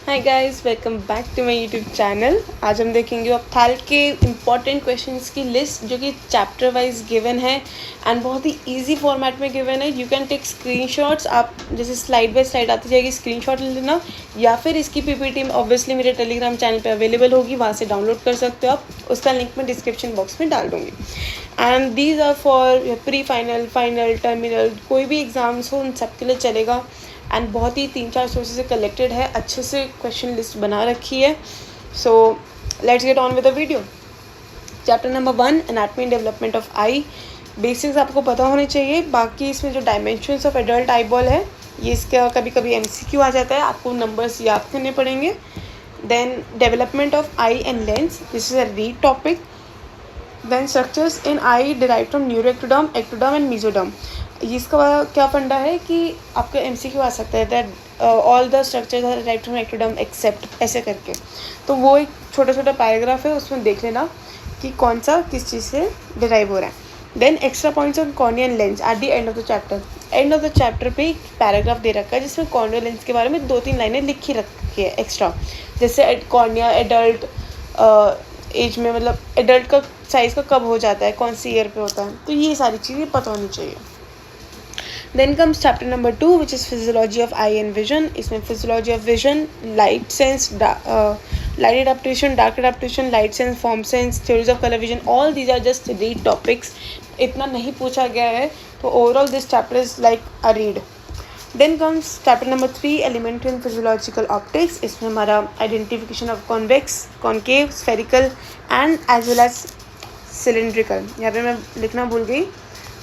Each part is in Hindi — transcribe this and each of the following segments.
Hi guys, welcome back to my YouTube channel. आज हम देखेंगे ऑप्थैल के इम्पॉर्टेंट क्वेश्चंस की लिस्ट जो कि चैप्टर वाइज गिवन है एंड बहुत ही इजी फॉर्मेट में गिवन है। You can take screenshots. आप जैसे स्लाइड बाय स्लाइड आती जाएगी, स्क्रीनशॉट ले लेना, या फिर इसकी पीपीटी ऑब्वियसली मेरे टेलीग्राम चैनल पे अवेलेबल होगी, वहाँ से डाउनलोड कर सकते हो आप। उसका लिंक मैं डिस्क्रिप्शन बॉक्स में डाल दूँगी। And these are for pre final, final, terminal, कोई भी एग्ज़ाम्स हो उन सब के लिए चलेगा। एंड बहुत ही 3-4 सोर्सेज से कलेक्टेड है, अच्छे से क्वेश्चन लिस्ट बना रखी है। So let's get on with the video. Chapter number 1, anatomy and development of I. Basics आपको पता होने चाहिए। बाकी इसमें जो dimensions of adult eye ball है, ये इसका कभी कभी एमसीक्यू आ जाता है, आपको नंबर्स याद करने पड़ेंगे। Then development of eye and lens, this is a read topic. Then structures in eye derive from neuroectoderm, ectoderm and mesoderm. इसका क्या फंडा है कि आपका एमसीक्यू आ सकता है that all the structures are derived from ectoderm except, ऐसे करके। तो वो एक छोटा छोटा पैराग्राफ है, उसमें देख लेना कि कौन सा किस चीज़ से डिराइव हो रहा है। Then extra points on cornea and lens at the end of the chapter. End of the chapter पे एक पैराग्राफ दे रखा है जिसमें कॉर्निया लेंस के बारे में 2-3 लाइनें लिखी रखी है एक्स्ट्रा। जैसे कॉर्निया एडल्ट एज में, मतलब एडल्ट का साइज़ का कब हो जाता है, कौन सी ईयर पे होता है, तो ये सारी चीज़ें पता होनी चाहिए। Then comes chapter number 2, which is physiology of eye and vision. इसमें physiology of vision, light sense, light adaptation, dark adaptation, light sense, form sense, theories of color vision, all these are just read topics. इतना नहीं पूछा गया है, तो overall this chapter is like a read. Then comes chapter number 3, elementary and physiological optics. इसमें हमारा identification of convex, concave, spherical and as well as cylindrical. यहाँ पे मैं लिखना भूल गई,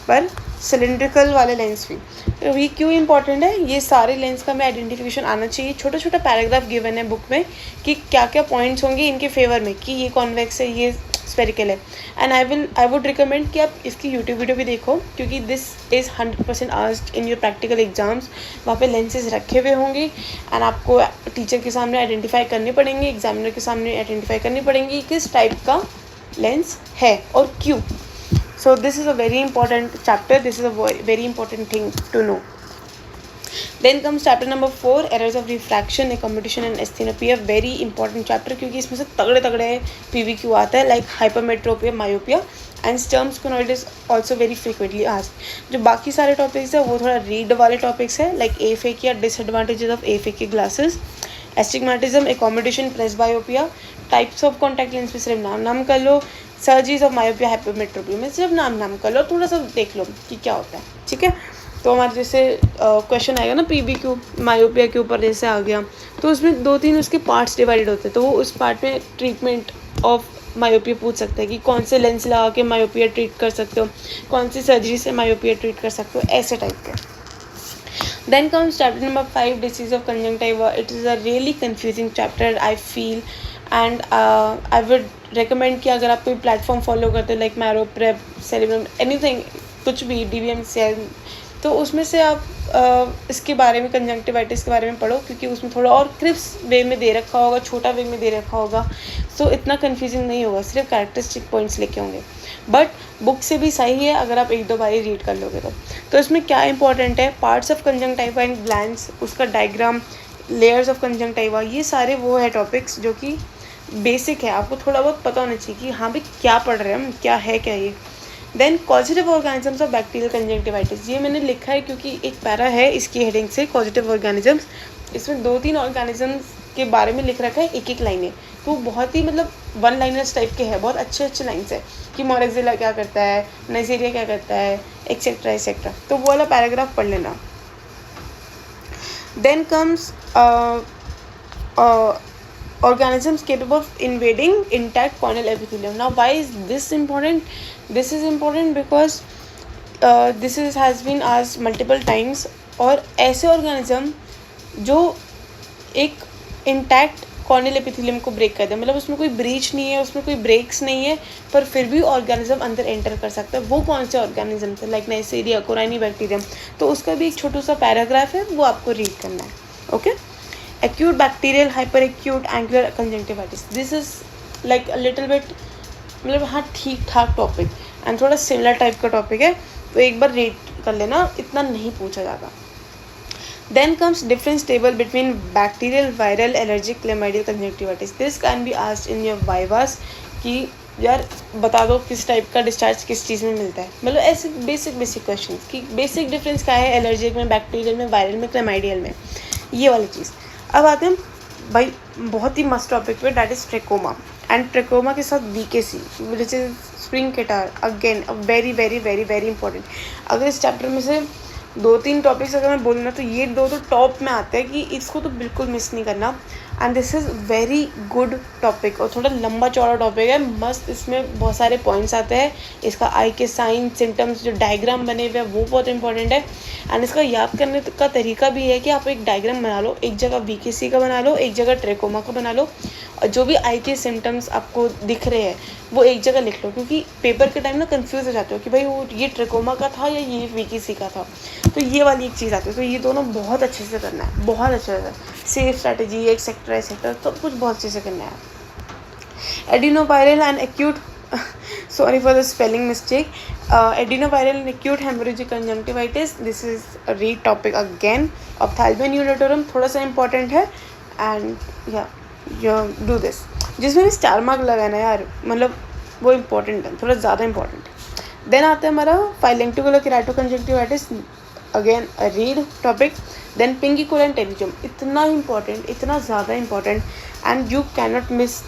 पर सिलेंड्रिकल वाले लेंस भी। तो ये क्यों इंपॉर्टेंट है, ये सारे लेंस का हमें आइडेंटिफिकेशन आना चाहिए। छोटा छोटा पैराग्राफ गिवन है बुक में कि क्या क्या पॉइंट्स होंगे इनके फेवर में, कि ये कॉन्वेक्स है, ये स्फेरिकल है। एंड आई वुड रिकमेंड कि आप इसकी यूट्यूब वीडियो भी देखो, क्योंकि this is 100% asked in your practical exams. वहाँ पे लेंसेज रखे हुए होंगे एंड आपको टीचर के सामने आइडेंटिफाई करने पड़ेंगे, एग्जामिनर के सामने आइडेंटिफाई करनी पड़ेंगी किस टाइप का लेंस है और क्यों। So this is a very important chapter. This is a very important thing to know. Then comes chapter number 4, errors of refraction, accommodation and asthenosopia. Very important chapter, क्योंकि इसमें से तगड़े तगड़े PVQ आता है, like hypermetropia, myopia and sturm sphenoides also very frequently asked. जो बाकी सारे topics है वो थोड़ा read वाले topics है, like aphakia, disadvantages of aphakic glasses, astigmatism, accommodation, presbyopia, types of contact lens पे सिर्फ नाम कर लो, सर्जरीज ऑफ मायोपिया, हाइपरमेट्रोपिया में सिर्फ नाम कर लो, थोड़ा सा देख लो कि क्या होता है, ठीक है। तो हमारे जैसे क्वेश्चन आएगा ना PBQ मायोपिया के ऊपर जैसे आ गया, तो उसमें 2-3 उसके पार्ट्स डिवाइडेड होते हैं, तो वो उस पार्ट में ट्रीटमेंट ऑफ मायोपिया पूछ सकते हैं कि कौन से लेंस लगा के मायोपिया ट्रीट कर सकते हो, कौन सी सर्जरी से मायोपिया ट्रीट कर सकते हो, ऐसे टाइप के। Then comes chapter number 5, disease of conjunctiva. It is a really confusing chapter, I feel, and I would recommend कि अगर आप कोई प्लेटफॉर्म फॉलो करते हैं लाइक मैरो प्रेप, सेलिब्रम, एनीथिंग, कुछ भी DVM, तो उसमें से आप इसके बारे में, कंजंक्टिवाइटिस के बारे में पढ़ो, क्योंकि उसमें थोड़ा और क्रिप्स वे में दे रखा होगा, छोटा वे में दे रखा होगा, सो इतना कन्फ्यूजिंग नहीं होगा, सिर्फ कैरेक्टरिस्टिक पॉइंट्स लेके होंगे। बट बुक से भी सही है अगर आप 1-2 बार रीड कर लोगे तो इसमें क्या इंपॉर्टेंट है, parts of conjunctiva and glands, उसका डायग्राम, लेयर्स ऑफ कंजंक्टिवा, ये सारे वो है टॉपिक्स जो कि बेसिक है, आपको थोड़ा बहुत पता होना चाहिए कि हाँ भाई क्या पढ़ रहे हैं हम, क्या है क्या ये। Then causative organisms of bacterial conjunctivitis, ये मैंने लिखा है क्योंकि एक पैरा है इसकी हेडिंग से, कॉजेटिव ऑर्गेनिजम्स। इसमें 2-3 ऑर्गेनिजम्स के बारे में लिख रखा है, एक लाइनें, तो बहुत ही मतलब 1 लाइनर्स टाइप के है, बहुत अच्छे लाइन्स है कि मोरेक्सिला क्या करता है, नाइजीरिया क्या करता है, एक्सेट्रा एक्सेट्रा, तो वो वाला पैराग्राफ पढ़ लेना। Then comes organisms capable of invading intact corneal epithelium. Now why is this important? This is important because this has been asked multiple times. और ऐसे ऑर्गेनिज्म जो एक इंटैक्ट कॉर्नियल एपिथेलियम को ब्रेक कर दे, मतलब उसमें कोई ब्रीच नहीं है, उसमें कोई ब्रेक्स नहीं है, पर फिर भी ऑर्गेनिज्म अंदर एंटर कर सकता है, वो कौन से ऑर्गेनिज्म थे, लाइक नाइजीरिया, कोराइनी बैक्टीरियम, तो उसका भी एक छोटा सा पैराग्राफ है, वो आपको रीड करना है, okay. Acute bacterial hyperacute angular conjunctivitis. This is like a little bit, मतलब हाँ ठीक ठाक टॉपिक एंड थोड़ा सिमिलर टाइप का टॉपिक है, तो एक बार रीड कर लेना, इतना नहीं पूछा जाता। Then comes difference table between bacterial, viral, allergic, chlamydial, conjunctivitis. This can be asked in your vivas कि यार बता दो किस टाइप का डिस्चार्ज किस चीज़ में मिलता है, मतलब ऐसे बेसिक क्वेश्चन कि बेसिक डिफरेंस क्या है एलर्जिक में, बैक्टीरियल में, वायरल में, क्लेमाइडियल में, ये वाली चीज़। अब आते हैं भाई बहुत ही मस्त टॉपिक पे, that is trachoma. And trachoma के साथ VKC which is spring catarrh, again very very very very important. अगर इस चैप्टर में से 2-3 टॉपिक्स अगर मैं बोलूँ ना तो ये 2 तो टॉप में आते हैं कि इसको तो बिल्कुल मिस नहीं करना। And this is very good topic और थोड़ा लंबा चौड़ा टॉपिक है, मस्त। इसमें बहुत सारे पॉइंट्स आते हैं। इसका आई के साइन सिम्टम्स जो डायग्राम बने हुए हैं वो बहुत इंपॉर्टेंट है। एंड इसका याद करने का तरीका भी है कि आप एक डायग्राम बना लो, एक जगह वीकेसी का बना लो, एक जगह ट्रेकोमा का बना लो, और जो भी आई के सिम्टम्स आपको दिख रहे हैं वो एक जगह लिख लो, क्योंकि पेपर के टाइम ना कंफ्यूज हो जाते हो कि भाई वो ये ट्रेकोमा का था या ये वीकेसी का था। तो ये वाली एक चीज़ आती है। तो ये दोनों बहुत अच्छे से करना है, बहुत अच्छे से। सेफ स्ट्रैटेजी, एक्सेट्रा एक्सेट्रा, सब कुछ बहुत अच्छे से करना है। Adenoviral and acute sorry for the spelling mistake, adenoviral and acute hemorrhagic conjunctivitis, this is a read topic again. ophthalmia neuratorum थोड़ा सा important है, and yeah do this, जिसमें भी स्टार मार्क लगाना यार, मतलब वो इम्पोर्टेंट है, थोड़ा ज़्यादा इम्पोर्टेंट है। देन आता है हमारा phlyctenular keratoconjunctivitis, again a read topic. Then pinguecula and pterygium, इतना इम्पॉर्टेंट, इतना ज़्यादा important, and you cannot miss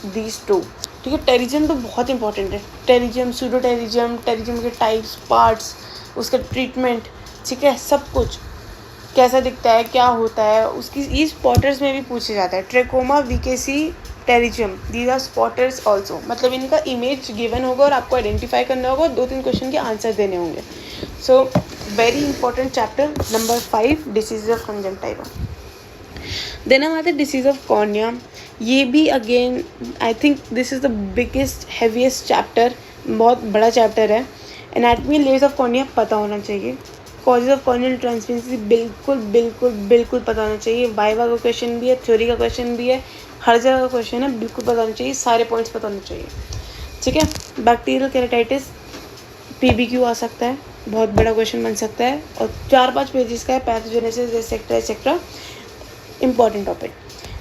these two, ठीक है। टेरिजियम तो बहुत इंपॉर्टेंट है, टेरिजियम, सूडो टेरिजियम, टेरिजियम के टाइप्स, पार्ट्स, उसका ट्रीटमेंट, ठीक है, सब कुछ कैसा दिखता है, क्या होता है, उसकी ये स्पॉटर्स में भी पूछे जाता है। Trachoma, VKC, pterygium, these are spotters also, मतलब इनका इमेज गिवन होगा और आपको आइडेंटिफाई करना होगा, 2-3 क्वेश्चन के आंसर देने होंगे। So very important chapter number 5, disease of conjunctiva. Then हम आते हैं डिसीज ऑफ कॉर्निया। ये भी again I think this is the biggest heaviest chapter, बहुत बड़ा चैप्टर है। एनाटमी लेयर्स ऑफ कॉर्निया पता होना चाहिए। कॉजेज ऑफ कॉर्नियल ट्रांसपेरेंसी बिल्कुल बिल्कुल बिल्कुल पता होना चाहिए। वाइवा का क्वेश्चन भी है, थ्योरी का क्वेश्चन भी है, हर जगह का क्वेश्चन है, बिल्कुल पता होना चाहिए, सारे पॉइंट्स पता होने चाहिए, ठीक है। बैक्टीरियल केराटाइटिस PBQ आ सकता है, बहुत बड़ा क्वेश्चन बन सकता है, और 4-5 पेजेस का है। Pathogenesis etcetera etcetera, important topic.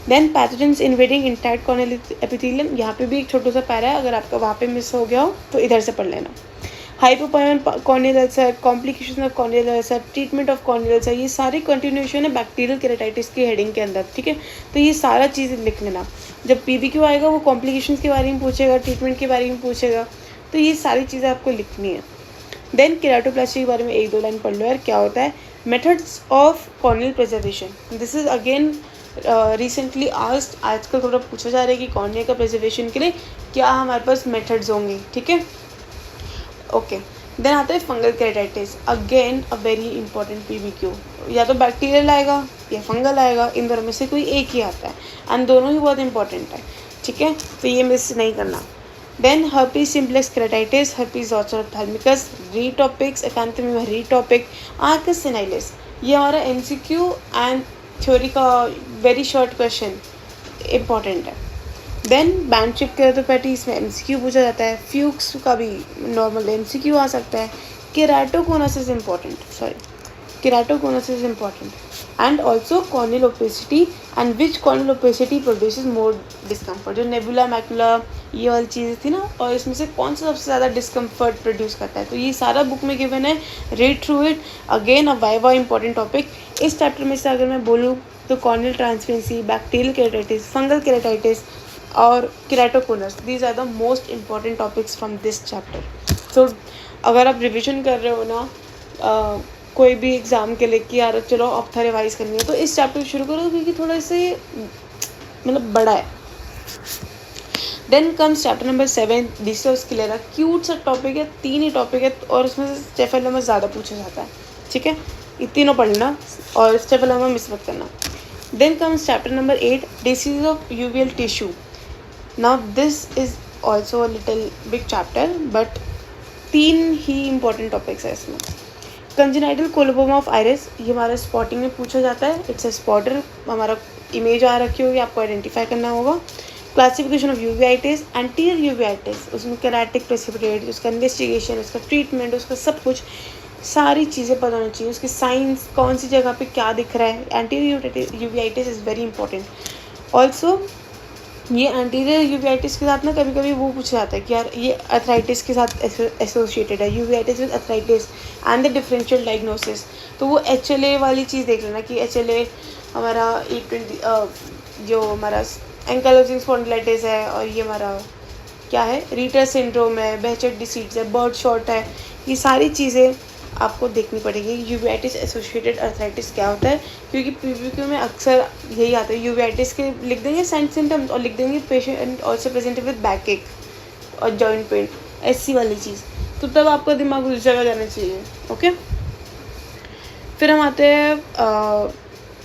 Then pathogens invading intact corneal epithelium, यहाँ पे भी एक छोटा सा पैरा है, अगर आपका वहाँ पे मिस हो गया हो तो इधर से पढ़ लेना। Hypopyon corneal ulcer, complication of corneal ulcer, treatment of corneal ulcer, ये सारी कंटिन्यूएशन है बैक्टीरियल केराटाइटिस की हेडिंग के अंदर, ठीक है। तो ये सारा चीज़ लिख लेना। जब PBQ आएगा वो कॉम्प्लिकेशंस के बारे में पूछेगा, ट्रीटमेंट के बारे में पूछेगा, तो ये सारी चीज़ें आपको लिखनी है। देन केराटोप्लास्टी के बारे में 1-2 लाइन पढ़ लो यार, क्या होता है। Methods of corneal preservation, this is again recently asked, आजकल थोड़ा पूछा जा रहा है कि कॉर्निया का प्रिजर्वेशन के लिए क्या हमारे पास मेथड्स होंगे, ठीक है, ओके। देन आता है fungal keratitis, again a very important PBQ, या तो बैक्टीरियल आएगा या फंगल आएगा, इन दोनों में से कोई एक ही आता है, एंड दोनों ही बहुत इंपॉर्टेंट है, ठीक है, तो ये मिस नहीं करना। Then herpes simplex keratitis, herpes zoster ophthalmicus, re topics, acanthamoeba re topic, arcus senilis, ये हमारा MCQ एंड थ्योरी का वेरी शॉर्ट क्वेश्चन इंपॉर्टेंट है। देन बैंडशिप केराटोपैथी, इसमें MCQ पूछा जाता है। फ्यूक्स का भी नॉर्मल MCQ आ सकता है। केराटोकोनोसिस important, keratoconus important, and also corneal opacity, and which corneal opacity produces more discomfort, जो नेबुला मैकुला ये वाली चीज़ें थी ना, और इसमें से कौन सा सबसे ज़्यादा डिस्कम्फर्ट प्रोड्यूस करता है, तो ये सारा बुक में गिवन है, read through it. Again a viva important topic. इस चैप्टर में से अगर मैं बोलूँ तो corneal transparency, bacterial keratitis, fungal keratitis और keratoconus, these are the most important topics from this chapter. So अगर आप रिविजन कर रहे हो ना कोई भी एग्ज़ाम के लिए कि यार चलो अब था रिवाइज करनी है, तो इस चैप्टर शुरू करो, क्योंकि थोड़ा से मतलब बड़ा है। Then comes chapter number 7, disorders sclera, cute सा टॉपिक है, 3 ही टॉपिक है, और उसमें से स्टेफिलोमा ज़्यादा पूछा जाता है, ठीक है, ये तीनों पढ़ना और स्टेफिलोमा मिस मत करना। Then comes chapter number 8, disease of uveal tissue. Now this is also a little big chapter, but 3 ही इंपॉर्टेंट टॉपिक्स है इसमें। कंजेनाइटल कोलोबोमा ऑफ आइरिस, ये हमारा स्पॉटिंग में पूछा जाता है, इट्स अ स्पॉटर, हमारा इमेज आ रखी होगी, आपको आइडेंटिफाई करना होगा। क्लासिफिकेशन ऑफ यूवीआइटिस, एंटीरियर यूवीआइटिस, उसमें केराटिक प्रेसिपिटेट, उसका इन्वेस्टिगेशन, उसका ट्रीटमेंट, उसका सब कुछ, सारी चीज़ें पता होनी चाहिए, उसकी साइंस कौन सी जगह पे क्या दिख रहा है. Anterior uveitis is very important. Also ये एंटीरियर यूवेइटिस के साथ ना कभी कभी वो पूछा जाता है कि यार ये अर्थराइटिस के साथ एसोसिएटेड है, uveitis with arthritis and the differential diagnosis. तो वो HLA वाली चीज़ देख लेना कि HLA हमारा 820 जो हमारा एंकाइलोजिंग स्पॉन्डिलाइटिस है, और ये हमारा क्या है, रीटर सिंड्रोम है, बेहचेट डिसीज है, बर्ड शॉट है. ये सारी चीज़ें आपको देखनी पड़ेगी. यूवेइटिस एसोसिएटेड अर्थराइटिस क्या होता है, क्योंकि PBQ में अक्सर यही आता है. यूवेइटिस के लिख देंगे साइन सिम्टम्स और लिख देंगे patient also presented with back एक और जॉइंट पेन, ऐसी वाली चीज़. तो तब आपका दिमाग उस जगह जाना चाहिए. ओके, फिर हम आते हैं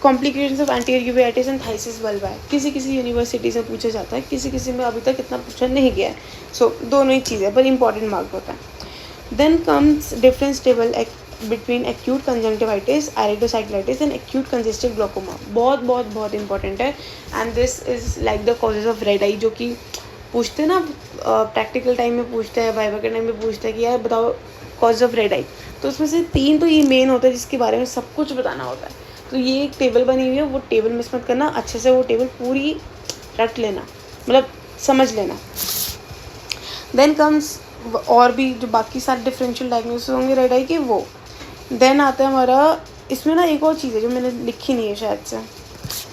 complications of anterior uveitis and phthisis bulbi. किसी किसी यूनिवर्सिटी से पूछा जाता है, किसी किसी में अभी तक इतना पूछा नहीं गया है. सो दोनों ही चीज़ें पर इंपॉर्टेंट मार्क होता है. Then comes difference table between acute conjunctivitis, iridocyclitis and acute congestive glaucoma. बहुत बहुत बहुत इंपॉर्टेंट है. And this is like the causes of red eye, जो कि पूछते हैं ना प्रैक्टिकल टाइम में पूछते हैं, वाइवा के टाइम में पूछते हैं कि यार बताओ कॉज ऑफ रेड आई. तो उसमें से 3 तो ये मेन होता है जिसके बारे में सब कुछ बताना होता है. तो ये एक टेबल बनी हुई है, वो टेबल मिस मत करना, अच्छे से वो टेबल पूरी रट लेना, मतलब समझ लेना. देन कम्स और भी जो बाकी सारे डिफरेंशियल डायग्नोसिस होंगे रेड आई के वो. देन आता है हमारा, इसमें ना एक और चीज़ है जो मैंने लिखी नहीं है शायद से,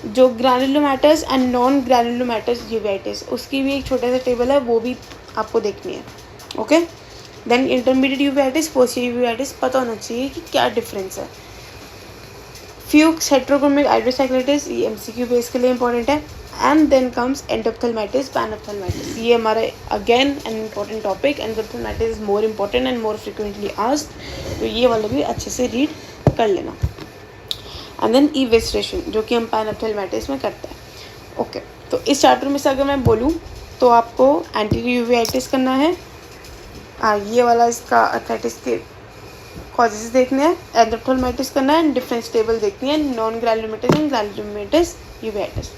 जो granulomatous and non granulomatous uveitis, उसकी भी एक छोटा सा टेबल है, वो भी आपको देखनी है. Okay, then intermediate uveitis, posterior uveitis, पता होना चाहिए कि क्या डिफरेंस है. फ्यूक्स हेट्रोक्रोमिक हाइड्रोसाइक्लिटिस, ये MCQ बेस के लिए इंपॉर्टेंट है. And then comes endophthalmitis, panophthalmitis. ये हमारा again an important topic. Endophthalmitis is more important and more frequently asked, तो ये वाला भी अच्छे से रीड कर लेना. एंड देन इवेस्ट्रेशन, जो कि हम पैनोप्थेल्माइटिस में करते हैं. ओके, तो इस चैप्टर में से अगर मैं बोलूँ तो आपको एंटीरियर यूवेइटिस करना है, ये वाला इसका अर्थराइटिस के कॉजेज देखने हैं, एंडोप्थेल्माइटिस करना है, डिफरेंस टेबल देखनी है, non granulomatous and granulomatous uveitis.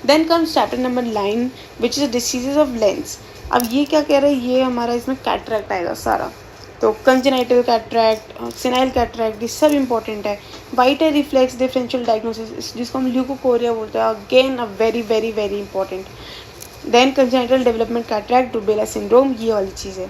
Then comes chapter number 9 which is diseases of lens. अब ये क्या कह रहे हैं, ये हमारा इसमें कैटरैक्ट आएगा सारा. तो कंजेनाइटल कैटरैक्ट, सेनाइल कैटरैक्ट, ये सब इंपॉर्टेंट है. White eye reflex differential diagnosis, जिसको हम ल्यूकोकोरिया बोलते हैं, again a very very very important. Then congenital development cataract, rubella syndrome, ये वाली चीज़ है.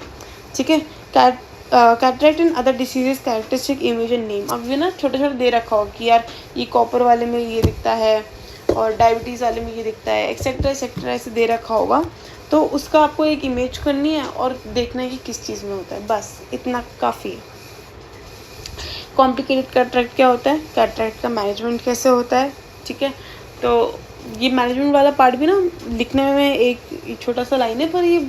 ठीक है, cataract and other diseases characteristic image and name. अब ये ना छोटे छोटे दे रखा हो कि यार ये कॉपर वाले में ये दिखता है और डायबिटीज़ वाले में ये दिखता है, एक्सेट्रा एक्सेट्रा ऐसे दे रखा होगा. तो उसका आपको एक इमेज करनी है और देखना है कि किस चीज़ में होता है, बस इतना काफ़ी है. कॉम्प्लिकेटेड कैटरैक्ट क्या होता है, कैटरैक्ट का मैनेजमेंट कैसे होता है. ठीक है, तो ये मैनेजमेंट वाला पार्ट भी ना लिखने में एक छोटा सा लाइन है, पर ये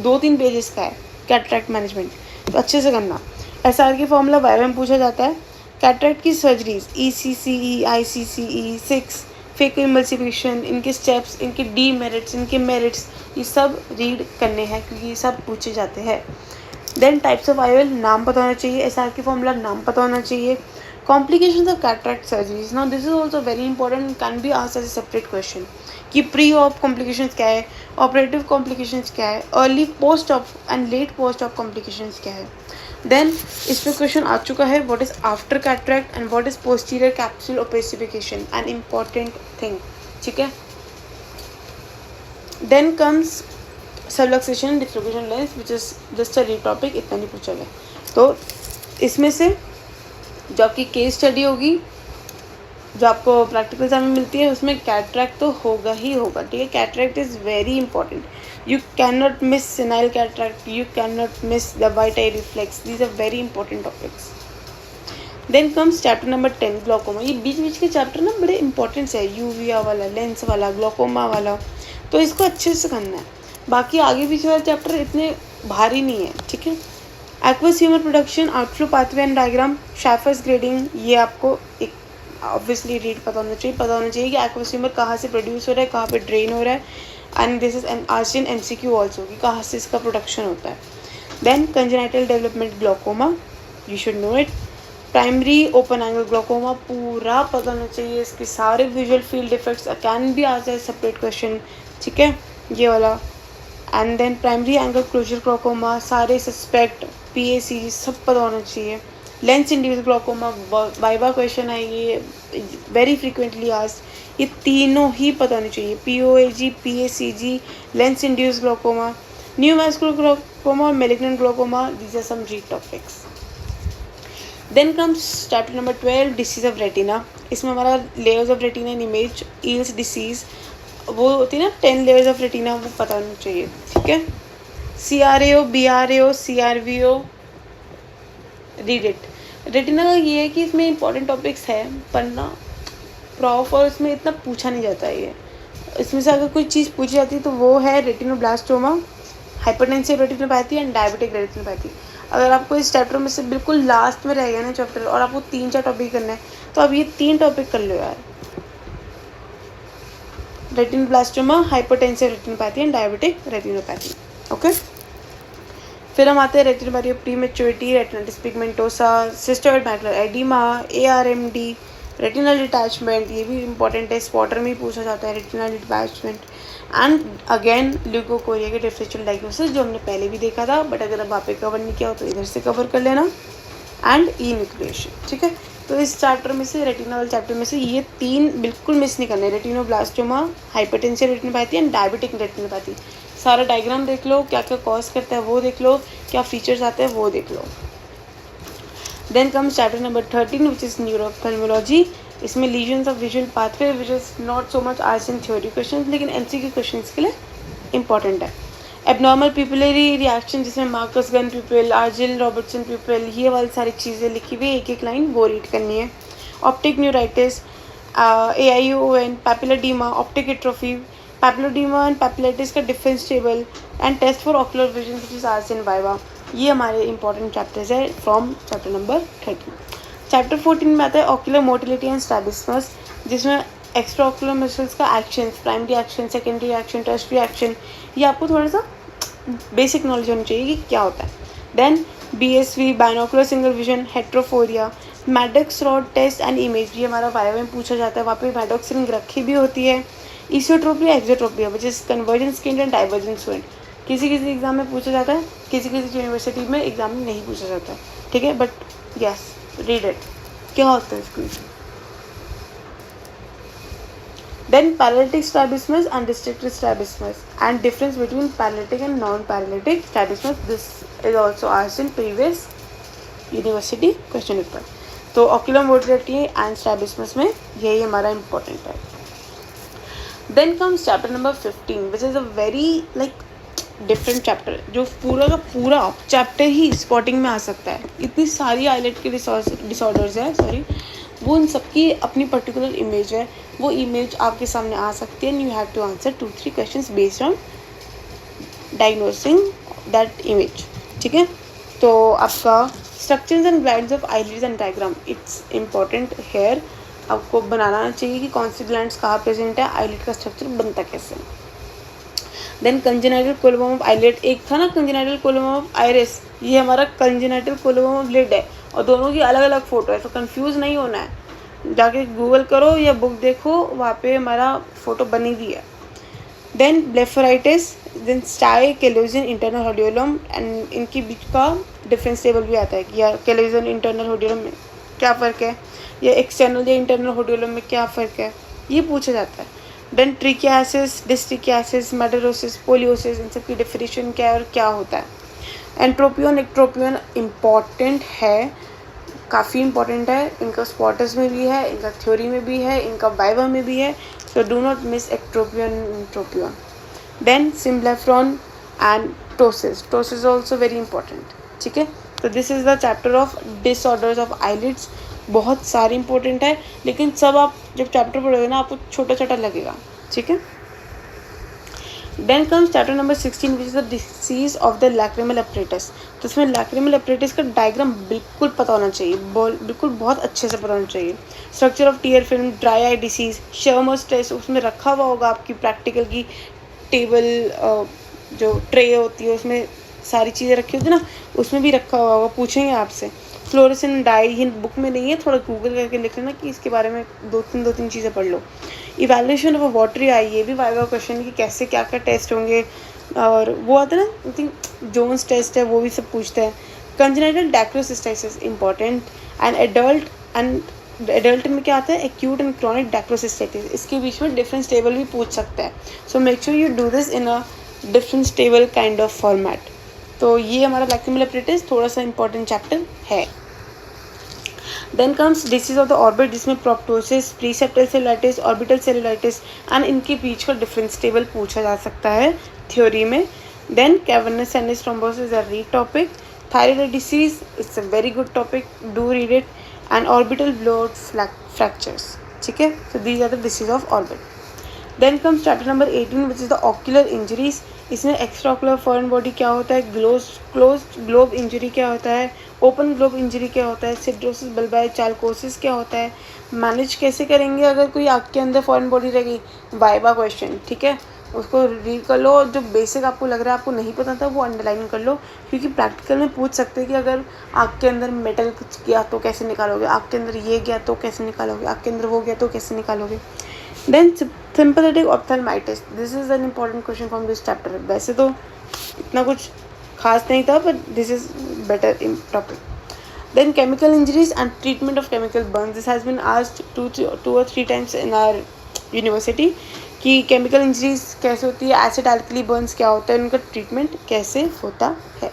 2-3 पेजेस का है, कैटरैक्ट मैनेजमेंट. तो अच्छे से करना. SR की फॉर्मूला वाइवा में पूछा जाता है. कैटरैक्ट की सर्जरीज ECCE, ICCE, 6 फेकल इमल्सिफिकेशन, इनके स्टेप्स, इनके डीमेरिट्स, इनके मेरिट्स, ये सब रीड करने हैं क्योंकि ये सब पूछे जाते हैं. देन टाइप्स ऑफ IOL, नाम पता होना चाहिए. SR की फॉर्मूला नाम पता होना चाहिए. Complications of cataract surgeries, now this is also very important, can be asked as a separate question कि प्री ऑप कॉम्प्लिकेशंस क्या है, ऑपरेटिव कॉम्प्लिकेशंस क्या है, early post op and late post op complications क्या है. देन इस पर क्वेश्चन आ चुका है, what is after cataract and what is posterior capsule opacification, an important thing. ठीक है, then comes subluxation dislocation lens which is just a topic, इतना नहीं पूछा गया. तो इसमें से जो आपकी केस स्टडी होगी, जो आपको प्रैक्टिकल एग्जाम में मिलती है, उसमें कैटरैक्ट तो होगा ही होगा. ठीक है, cataract is very important. You cannot miss senile cataract, you cannot miss the white eye reflex. These are very important topics. Then comes chapter number 10, glaucoma. ये बीच बीच के चैप्टर ना बड़े इंपॉर्टेंट है, यूविया वाला, लेंस वाला, ग्लोकोमा वाला, तो इसको अच्छे से करना है. बाकी आगे पीछे वाले चैप्टर इतने भारी नहीं है. ठीक है, aqueous humour production, outflow pathway and diagram, Shaffer's grading, ये आपको एक ऑब्वियसली रीड पता होना चाहिए कि एक्वस ह्यूमर कहाँ से प्रोड्यूस हो रहा है, कहाँ पे ड्रेन हो रहा है. And this is an asked in MCQ also कि कहाँ से इसका प्रोडक्शन होता है. Then congenital development glaucoma, you should know it. Primary open angle glaucoma पूरा पता होना चाहिए, इसके सारे visual field effects can be asked as separate question. ठीक है, ये वाला. And then primary angle closure glaucoma, सारे सस्पेक्ट PAC सब पता होना चाहिए। Lens induced glaucoma viva question है, ये वेरी फ्रीक्वेंटली आस्क्ड, ये तीनों ही पता होने चाहिए। POAG, PACG, lens induced glaucoma, neovascular glaucoma और malignant glaucoma, these are some read topics. Then comes chapter number 12, diseases of retina. इसमें हमारा layers of retina in image, Eales disease, वो होती है ना 10 लेयर्स ऑफ रेटिना, वो पता होना चाहिए, ठीक है। CRAO, BRAO, CRVO, read it. Retina का ये है कि इसमें इंपॉर्टेंट टॉपिक्स है पर ना प्रॉफ और इसमें इतना पूछा नहीं जाता है। ये इसमें से अगर कोई चीज़ पूछी जाती है तो वो है retinoblastoma, hypertensive retinopathy and diabetic retinopathy. अगर आपको इस चैप्टर में से बिल्कुल लास्ट में रह गया ना चैप्टर और आपको 3-4 टॉपिक करना है तो आप ये 3 टॉपिक कर लो यार, retinoblastoma, hypertensive retinopathy and diabetic retinopathy. Okay, फिर हम आते हैं retinopathy of prematurity, retinitis pigmentosa, cystoid macular oedema, ARMD, retinal detachment, ये भी इंपॉर्टेंट है, स्पॉटर में ही पूछा जाता है रेटिनल डिटैचमेंट। एंड अगेन ल्यूकोकोरिया के डिफरेंशियल डायग्नोसिस जो हमने पहले भी देखा था, बट अगर अब वहाँ पे कवर नहीं किया हो तो इधर से कवर कर लेना, एंड न्यूक्लिएशन, ठीक है। तो इस चैप्टर में से, रेटिना वाले चैप्टर में से ये 3 बिल्कुल मिस नहीं करने, retinoblastoma, hypertensive retinopathy and diabetic retinopathy. सारा डायग्राम देख लो, क्या क्या कॉज करता है वो देख लो, क्या फीचर्स आते हैं वो देख लो। Then comes chapter number 13 which is neuroophthalmology. इसमें lesions of visual pathway which is not so much आज इन थ्योरी क्वेश्चन, लेकिन MCQ क्वेश्चन के लिए इंपॉर्टेंट है। एबनॉर्मल पिपुलरी रिएक्शन जिसमें Marcus Gunn pupil, Argyll Robertson pupil, ये वाली सारी चीज़ें लिखी हुई, एक एक लाइन वो रीड करनी है। Optic neuritis, AION, papilloedema, optic atrophy, papilloedema and papillitis का difference table and test for ocular vision which is आर्स इन वाइवा, ये हमारे इंपॉर्टेंट चैप्टर्स है फ्रॉम चैप्टर नंबर 13। चैप्टर 14 में आता है ऑक्यूलर मोटिलिटी एंड स्ट्रैबिस्मस, जिसमें एक्स्ट्रा ऑक्यूलर मसल्स का action, primary action, secondary action, tertiary action, ये आपको थोड़ा सा बेसिक नॉलेज होनी चाहिए कि क्या होता है। Then BSV, binocular single vision, heterophoria, Maddox rod test and image, ये हमारा वाइवा में पूछा जाता है, वहाँ पे मैडॉक्स रिंग रखी भी होती है। Esotropia, exotropia which is convergent squint and divergent squint, किसी किसी एग्जाम में पूछा जाता है, किसी किसी यूनिवर्सिटी में एग्जाम में नहीं पूछा जाता है, ठीक है, बट यस रीड इट, क्या होता है इसको। Then paralytic strabismus and restricted strabismus and difference between paralytic and non-paralytic strabismus. This is also asked in previous university question paper. तो ocular motility and strabismus में यही हमारा important है। Then comes chapter number 15, which is a very like different chapter, जो पूरा का पूरा चैप्टर ही स्पॉटिंग में आ सकता है। इतनी सारी आईलेट के डिसऑर्डर्स है, सॉरी, वो उन सबकी अपनी पर्टिकुलर इमेज है, वो इमेज आपके सामने आ सकती है and you have to answer 2-3 questions based on diagnosing that image, ठीक है। तो आपका structures and glands of eyelids and diagram, it's important here, आपको बनाना चाहिए कि कौन सी ग्लैंड्स कहाँ प्रेजेंट है, आईलिड का स्ट्रक्चर बनता कैसे। Then congenital coloboma of eyelid, एक था ना कंजेनाइटल कोलम ऑफ आइरिस, ये हमारा कंजेनाइटल कोलम ऑफ लिड है और दोनों की अलग अलग फ़ोटो है, तो कंफ्यूज नहीं होना है, जाके गूगल करो या बुक देखो, वहाँ पे हमारा फ़ोटो बनी हुई है। Then blepharitis, then stye, chalazion, internal hordeolum, and इनके बीच का डिफरेंस टेबल भी आता है कि यार कैलोजिन इंटरनल होडियोलम में क्या फ़र्क है, या एक्सटर्नल या इंटरनल होडियोलम में क्या फ़र्क है, ये पूछा जाता है। देन ट्रिकियासिस, डिस्ट्रिकियासिस, मेडरोसिस, पोलियोसिस, इन सब की डेफिनेशन क्या है और क्या होता है। एंट्रोपियन, एक्ट्रोपियन इम्पॉर्टेंट है, काफ़ी इम्पॉर्टेंट है, इनका स्पॉटर्स में भी है, इनका थ्योरी में भी है, इनका वाइवा में भी है, so do not miss ectropion, entropion. Then symblepharon and ptosis, ptosis also very important, ठीक है। तो this is the chapter of disorders of eyelids, बहुत सारी इंपॉर्टेंट है, लेकिन सब आप जब चैप्टर पढ़ोगे ना आपको छोटा छोटा लगेगा, ठीक है। Then comes chapter number 16 which is the disease of the lacrimal apparatus. तो इसमें लैक्रिमल एपरेटस का डायग्राम बिल्कुल पता होना चाहिए, बिल्कुल बहुत अच्छे से पता होना चाहिए। Structure of tear film, dry eye disease, Schirmer's test, उसमें रखा हुआ होगा आपकी प्रैक्टिकल की टेबल, जो ट्रे होती है उसमें सारी चीज़ें रखी होती है ना, उसमें भी रखा हुआ होगा, पूछेंगे आपसे। फ्लोरेसेंट डाई, ये बुक में नहीं है, थोड़ा गूगल करके लिख लेना कि इसके बारे में दो तीन चीज़ें पढ़ लो। इवैल्यूएशन ऑफ अ वाटरी आई, ये भी वाइवा क्वेश्चन कि कैसे क्या क्या टेस्ट होंगे, और वो आता है ना, आई थिंक जोन्स टेस्ट है, वो भी सब पूछता है। कंजेनिटल डैक्रोसिस्टाइसिस इंपॉर्टेंट, एंड एडल्ट में क्या आता है, एक्यूट एंड क्रॉनिक डैक्रोसिस्टाइटिस। इसके बीच में डिफरेंस टेबल भी पूछ सकता है, so make sure you do this in a difference table kind of format. तो ये हमारा लैक्रिमल एपरेटिस थोड़ा सा इंपॉर्टेंट चैप्टर है। Then comes disease of the orbit, जिसमें proptosis, preseptal cellulitis, orbital cellulitis and इनके बीच का डिफरेंस टेबल पूछा जा सकता है थ्योरी में। Then cavernous sinus thrombosis is a read topic. Thyroid disease, it's a very good topic, do read it. And orbital blowout fractures, ठीक है। So these are the disease of orbit. Then comes chapter number 18 which is the ocular injuries. इसमें एक्स्ट्रा ऑक्यूलर फॉरेन बॉडी क्या होता है, क्लोज्ड ग्लोब इंजरी क्या होता है, ओपन ग्लोब इंजरी क्या होता है, सिड्रोसिस बल्बाई चालकोसिस क्या होता है, मैनेज कैसे करेंगे अगर कोई आँख के अंदर फॉरेन बॉडी रह गई, वाइवा क्वेश्चन, ठीक है। उसको रीड कर लो, जो बेसिक आपको लग रहा है आपको नहीं पता था वो अंडरलाइन कर लो, क्योंकि प्रैक्टिकल में पूछ सकते हैं कि अगर आँख के अंदर मेटल कुछ गया तो कैसे निकालोगे, आँख के अंदर ये गया तो कैसे निकालोगे, आँख के अंदर वो गया तो कैसे निकालोगे। Then sympathetic ophthalmitis, this is an important question from this chapter. वैसे तो इतना कुछ खास नहीं था, but this is better in topic. Then chemical injuries and treatment of chemical burns. This has been asked two or three times in our university कि chemical injuries कैसे होती है, acid alkali burns क्या होता है, उनका treatment कैसे होता है।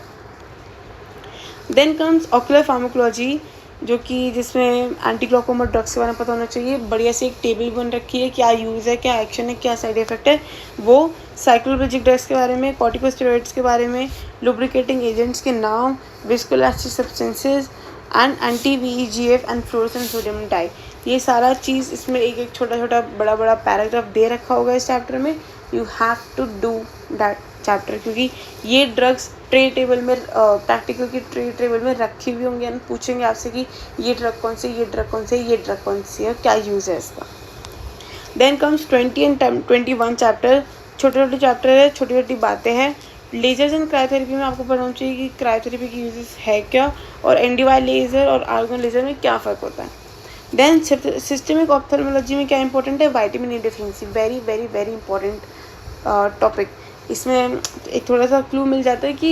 Then comes ocular pharmacology, जो कि जिसमें एंटी ग्लूकोमा ड्रग्स के बारे में पता होना चाहिए। बढ़िया से एक टेबल बन रखी है, क्या यूज़ है, क्या एक्शन है, क्या साइड इफेक्ट है, वो साइक्लोबेजिक ड्रग्स के बारे में, कॉर्टिकोस्टेरॉइड्स के बारे में, लुब्रिकेटिंग एजेंट्स के नाम, viscoelastic substances and anti VEGF and fluorescent sodium dye. ये सारा चीज़ इसमें एक एक छोटा छोटा बड़ा बड़ा पैराग्राफ दे रखा होगा इस चैप्टर में। You have to do that chapter, क्योंकि ये ड्रग्स ट्रे टेबल में प्रैक्टिकल की ट्रे टेबल में रखी हुई होंगी एंड पूछेंगे आपसे कि ये ड्रग कौन सी, ये ड्रग कौन सी, ये ड्रग कौन सी है, क्या यूज़ है इसका। देन कम्स 20 एंड 21 चैप्टर, छोटे छोटे चैप्टर है, छोटी छोटी बातें हैं। लेजर्स एंड क्रायोथेरेपी में आपको पता होना चाहिए कि क्रायोथेरेपी की यूजेस है क्या, और NDY लेज़र और आर्गन लेज़र में क्या फ़र्क होता है। देन सिस्टमिक ऑप्थेल्मोलॉजी में क्या इंपॉर्टेंट है, vitamin E deficiency, very very very important topic. इसमें एक थोड़ा सा क्लू मिल जाता है कि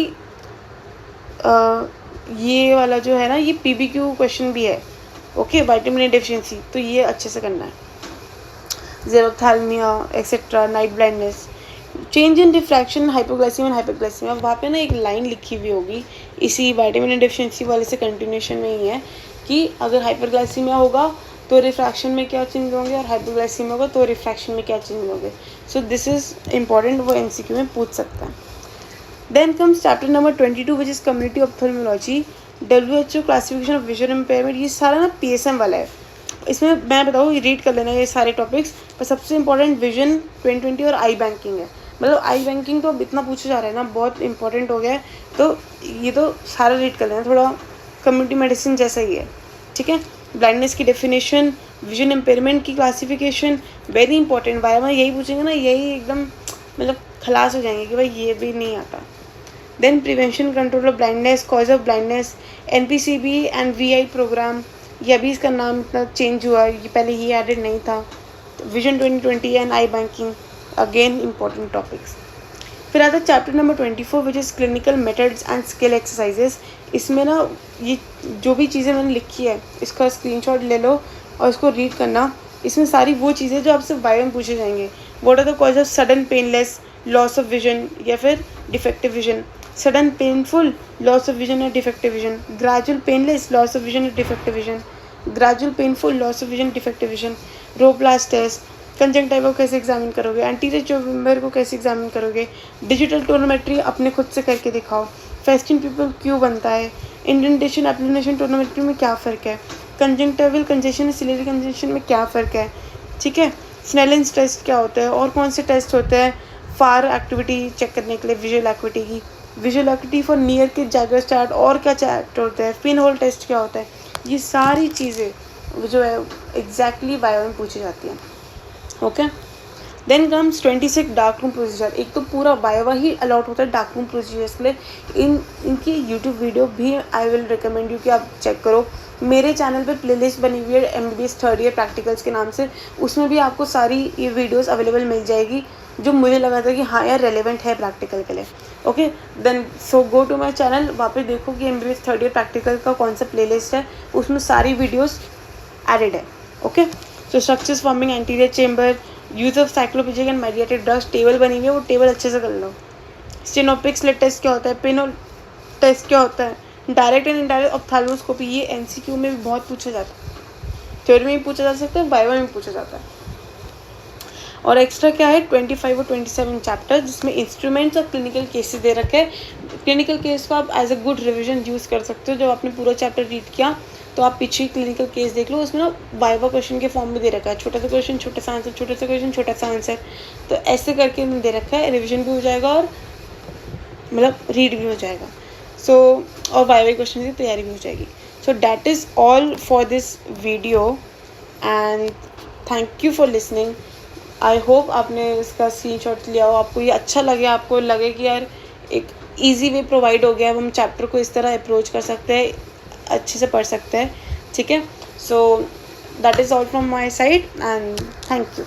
ये वाला जो है ना, ये PBQ क्वेश्चन भी है, ओके, विटामिन E डिफिशिएंसी, तो ये अच्छे से करना है। Xerophthalmia etcetera, night blindness, change in diffraction, hypoglycaemia and hyperglycaemia. वहाँ पे ना एक लाइन लिखी हुई होगी इसी विटामिन E डिफिशिएंसी वाले से कंटिन्यूशन में ही है कि अगर हाइपरग्लाइसीमिया होगा तो रिफ्रैक्शन में क्या चेंज होंगे, और हाइपोग्लाइसीमिया होगा तो रिफ्रैक्शन में क्या चेंज होंगे। सो दिस इज़ इम्पॉर्टेंट, वो MCQ में पूछ सकता है। Then comes chapter number 22 which is community ophthalmology, WHO classification of vision impairment. ये सारा ना PSM वाला है। इसमें मैं बताऊँ, रीड कर लेना ये सारे टॉपिक्स, पर सबसे इंपॉर्टेंट विजन 2020 और आई बैंकिंग है। मतलब आई बैंकिंग तो अब इतना पूछा जा रहा है ना, बहुत इंपॉर्टेंट हो गया है, तो ये तो सारा रीड कर लेना, थोड़ा कम्युनिटी मेडिसिन जैसा ही है, ठीक है। ब्लाइंडनेस की डेफिनेशन, विजन इम्पेयरमेंट की क्लासिफिकेशन, वेरी इंपॉर्टेंट। वाया में यही पूछेंगे ना, यही एकदम मतलब खलास हो जाएंगे कि भाई ये भी नहीं आता। Then prevention control of blindness, cause of blindness, NPCB and VI program, ये अभी इसका नाम इतना चेंज हुआ, ये पहले ही एडेड नहीं था। Vision 2020 and I banking, again important topics. फिर आता है chapter number 24 which is clinical methods and skill exercises. इसमें ना ये जो भी चीज़ें मैंने लिखी है इसका स्क्रीनशॉट ले लो और इसको रीड करना। इसमें सारी वो चीज़ें जो आपसे वाइवा में पूछे जाएंगे। What are the cause of sudden painless loss of vision या फिर defective vision, sudden painful loss of vision और defective vision, gradual painless loss of vision और defective vision, gradual painful loss of vision defective vision, रोब्लास्ट टेस्ट, कंजंक्टिवा को कैसे एग्जामिन करोगे, एंटीरियर चैम्बर को कैसे एग्जामिन करोगे, डिजिटल टोनोमेट्री अपने खुद से करके दिखाओ, फेस्टिन पीपल क्यों बनता है, इंडेंटेशन एप्लिनेशन टोनोमेट्री में क्या फ़र्क है, कंजंक्टिवल कंजेशन सिलेरी कंजेशन में क्या फ़र्क है, ठीक है। स्नेलिंस टेस्ट क्या होता है, और कौन से टेस्ट होते हैं फार एक्टिविटी चेक करने के लिए, विजुअल एक्टिविटी की, विजुअल एक्टिविटी फॉर नियर के जैगर चार्ट, और क्या चार्ट होता है, पिन होल टेस्ट क्या होता है, ये सारी चीज़ें जो है एग्जैक्टली वाइवा में पूछी जाती हैं, okay. Then comes 26 dark room procedure. एक तो पूरा वाइवा ही अलॉट होता है डार्क रूम प्रोसीजर्स के लिए। इनकी यूट्यूब वीडियो भी आई विल रिकमेंड यू कि आप चेक करो। मेरे चैनल पे प्लेलिस्ट बनी हुई है MBBS थर्ड ईयर प्रैक्टिकल्स के नाम से, उसमें भी आपको सारी ये वीडियोस अवेलेबल मिल जाएगी जो मुझे लगा था कि हाँ यार रेलेवेंट है प्रैक्टिकल के लिए। Okay then so go to my channel, वहाँ पे देखो कि MBBS थर्ड ईयर प्रैक्टिकल का कौन सा प्लेलिस्ट है, उसमें सारी वीडियोस एडेड है. Okay so structures forming anterior chamber, use of cycloplegic and मेडिएटेड ड्रग्स, टेबल बनी हुई है, वो टेबल अच्छे से कर लो. स्टेनोपिक स्लिट टेस्ट क्या होता है, पेनो टेस्ट क्या होता है, डायरेक्ट एंड इनडायरेक्ट ऑप्थेल्मोस्कोपी, ये MCQ में भी बहुत पूछा जाता है, थ्योरी में भी पूछा जा सकता है, वाइवा में भी पूछा जाता है. और एक्स्ट्रा क्या है 25 और 27 चैप्टर, जिसमें इंस्ट्रूमेंट्स और क्लिनिकल केसेस दे रखे हैं. क्लिनिकल केस को आप as a good revision use कर सकते हो. जब आपने पूरा चैप्टर रीड किया तो आप पीछे क्लिनिकल केस देख लो, उसमें ना वाइवा क्वेश्चन के फॉर्म में दे रखा है, छोटा सा क्वेश्चन छोटा सा आंसर, छोटा सा क्वेश्चन छोटा सा आंसर. तो ऐसे करके दे रखा है, रिविजन भी हो जाएगा और मतलब रीड भी हो जाएगा. सो और वाइवा क्वेश्चन की तैयारी भी हो जाएगी. So that is all for this video and thank you for listening. I hope आपने इसका स्क्रीनशॉट लिया हो, आपको ये अच्छा लगे, आपको लगे कि यार एक इजी वे प्रोवाइड हो गया, अब हम चैप्टर को इस तरह अप्रोच कर सकते हैं, अच्छे से पढ़ सकते हैं. ठीक है, so that is all from my side and thank you.